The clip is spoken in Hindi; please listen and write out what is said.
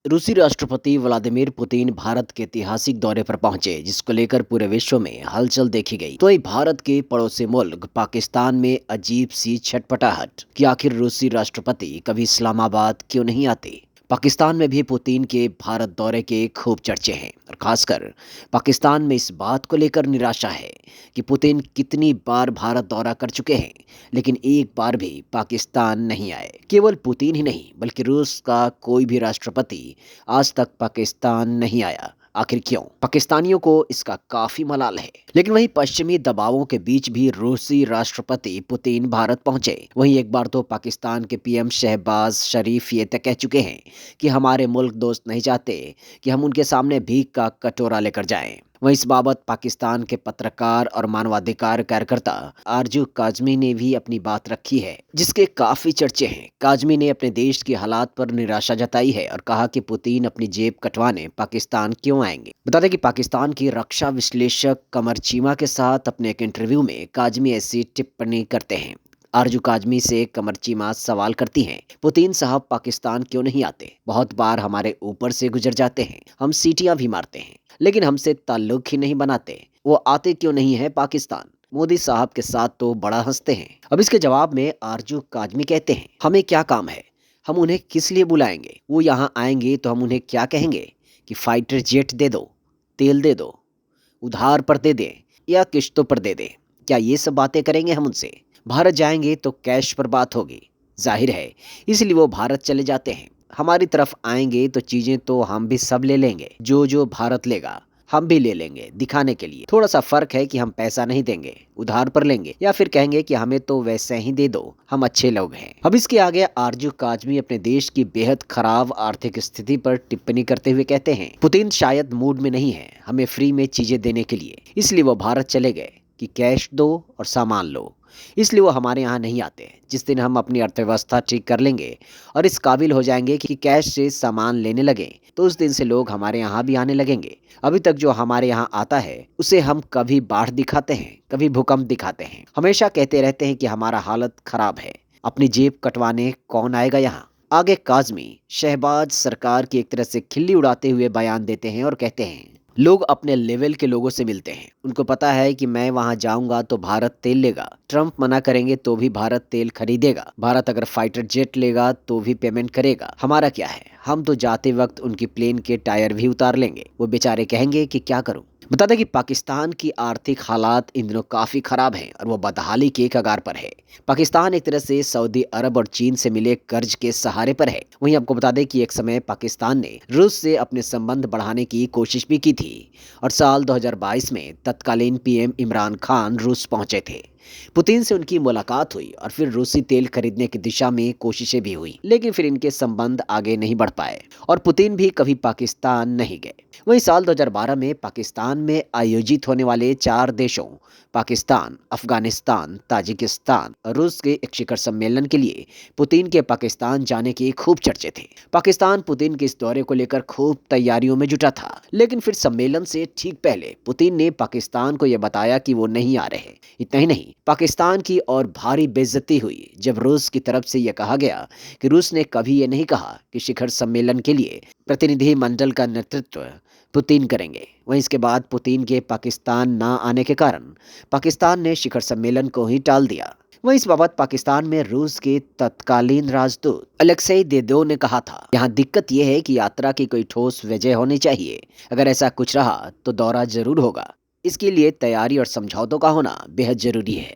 रूसी राष्ट्रपति व्लादिमीर पुतिन भारत के ऐतिहासिक दौरे पर पहुंचे, जिसको लेकर पूरे विश्व में हलचल देखी गई। तो ये भारत के पड़ोसी मुल्क पाकिस्तान में अजीब सी छटपटाहट कि आखिर रूसी राष्ट्रपति कभी इस्लामाबाद क्यों नहीं आते। पाकिस्तान में भी पुतिन के भारत दौरे के खूब चर्चे हैं और खासकर पाकिस्तान में इस बात को लेकर निराशा है कि पुतिन कितनी बार भारत दौरा कर चुके हैं, लेकिन एक बार भी पाकिस्तान नहीं आए। केवल पुतिन ही नहीं बल्कि रूस का कोई भी राष्ट्रपति आज तक पाकिस्तान नहीं आया। आखिर क्यों? पाकिस्तानियों को इसका काफी मलाल है। लेकिन वहीं पश्चिमी दबावों के बीच भी रूसी राष्ट्रपति पुतिन भारत पहुंचे। वहीं एक बार तो पाकिस्तान के पीएम शहबाज शरीफ ये तय कह चुके हैं कि हमारे मुल्क दोस्त नहीं चाहते कि हम उनके सामने भीख का कटोरा लेकर जाएं। वहीं इस बाबत पाकिस्तान के पत्रकार और मानवाधिकार कार्यकर्ता आरजू काजमी ने भी अपनी बात रखी है, जिसके काफी चर्चे हैं। काजमी ने अपने देश की हालात पर निराशा जताई है और कहा कि पुतिन अपनी जेब कटवाने पाकिस्तान क्यों आएंगे। बता दें कि पाकिस्तान की रक्षा विश्लेषक कमर चीमा के साथ अपने एक इंटरव्यू में काजमी ऐसी टिप्पणी करते हैं। आरजू काजमी से कमर चीमा सवाल करती हैं, पुतिन साहब पाकिस्तान क्यों नहीं आते? बहुत बार हमारे ऊपर से गुजर जाते हैं, हम सीटियां भी मारते हैं, लेकिन हमसे ताल्लुक ही नहीं बनाते। वो आते क्यों नहीं है पाकिस्तान? मोदी साहब के साथ तो बड़ा हंसते हैं। अब इसके जवाब में आरजू काजमी कहते हैं, हमें क्या काम है? हम उन्हें किस लिए बुलाएंगे? वो यहाँ आएंगे तो हम उन्हें क्या कहेंगे कि फाइटर जेट दे दो, तेल दे दो, उधार पर दे दें या किश्तों पर दे दें? क्या ये सब बातें करेंगे हम उनसे? भारत जाएंगे तो कैश पर बात होगी, जाहिर है, इसलिए वो भारत चले जाते हैं। हमारी तरफ आएंगे तो चीज़ें तो हम भी सब ले लेंगे, जो जो भारत लेगा हम भी ले लेंगे, दिखाने के लिए। थोड़ा सा फर्क है कि हम पैसा नहीं देंगे, उधार पर लेंगे, या फिर कहेंगे कि हमें तो वैसे ही दे दो, हम अच्छे लोग हैं। अब इसके आगे आरजू काजमी अपने देश की बेहद खराब आर्थिक स्थिति पर टिप्पणी करते हुए कहते हैं, पुतिन शायद मूड में नहीं है हमें फ्री में चीजें देने के लिए, इसलिए वो भारत चले गए कि कैश दो और सामान लो, इसलिए वो हमारे यहाँ नहीं आते। जिस दिन हम अपनी अर्थव्यवस्था ठीक कर लेंगे और इस काबिल हो जाएंगे कि कैश से सामान लेने लगे, तो उस दिन से लोग हमारे यहाँ भी आने लगेंगे। अभी तक जो हमारे यहाँ आता है उसे हम कभी बाढ़ दिखाते हैं, कभी भूकंप दिखाते हैं, हमेशा कहते रहते हैं कि हमारा हालत खराब है। अपनी जेब कटवाने कौन आएगा यहाँ? आगे काजमी शहबाज सरकार की एक तरह से खिल्ली उड़ाते हुए बयान देते हैं और कहते हैं, लोग अपने लेवल के लोगों से मिलते हैं, उनको पता है कि मैं वहां जाऊंगा तो भारत तेल लेगा, ट्रंप मना करेंगे तो भी भारत तेल खरीदेगा, भारत अगर फाइटर जेट लेगा तो भी पेमेंट करेगा। हमारा क्या है, हम तो जाते वक्त उनकी प्लेन के टायर भी उतार लेंगे। वो बेचारे कहेंगे कि क्या करूं। बता दें कि पाकिस्तान की आर्थिक हालात इन दिनों काफी खराब हैं और वो बदहाली के कगार पर है। पाकिस्तान एक तरह से सऊदी अरब और चीन से मिले कर्ज के सहारे पर है। वहीं आपको बता दें कि एक समय पाकिस्तान ने रूस से अपने संबंध बढ़ाने की कोशिश भी की थी और साल 2022 में तत्कालीन पीएम इमरान खान रूस पहुंचे थे। पुतिन से उनकी मुलाकात हुई और फिर रूसी तेल खरीदने की दिशा में कोशिशें भी हुई, लेकिन फिर इनके संबंध आगे नहीं बढ़ पाए और पुतिन भी कभी पाकिस्तान नहीं गए। वहीं साल 2012 में पाकिस्तान में आयोजित होने वाले 4 देशों पाकिस्तान, अफगानिस्तान, ताजिकिस्तान और रूस के एक शिखर सम्मेलन के लिए पुतिन के पाकिस्तान जाने के खूब चर्चे थे। पाकिस्तान पुतिन के इस दौरे को लेकर खूब तैयारियों में जुटा था, लेकिन फिर सम्मेलन से ठीक पहले पुतिन ने पाकिस्तान को यह बताया कि वो नहीं आ रहे। इतना ही नहीं, पाकिस्तान की और भारी बेइज्जती हुई जब रूस की तरफ से यह कहा गया कि रूस ने कभी ये नहीं कहा कि शिखर सम्मेलन के लिए प्रतिनिधि मंडल का नेतृत्व पुतिन करेंगे। वहीं इसके बाद पुतिन के पाकिस्तान ना आने के कारण पाकिस्तान ने शिखर सम्मेलन को ही टाल दिया। वहीं इस बाबत पाकिस्तान में रूस के तत्कालीन राजदूत अलेक्सेई देदो ने कहा था, यहाँ दिक्कत यह है कि यात्रा की कोई ठोस वजह होनी चाहिए। अगर ऐसा कुछ रहा तो दौरा जरूर होगा। इसके लिए तैयारी और समझौतों का होना बेहद जरूरी है।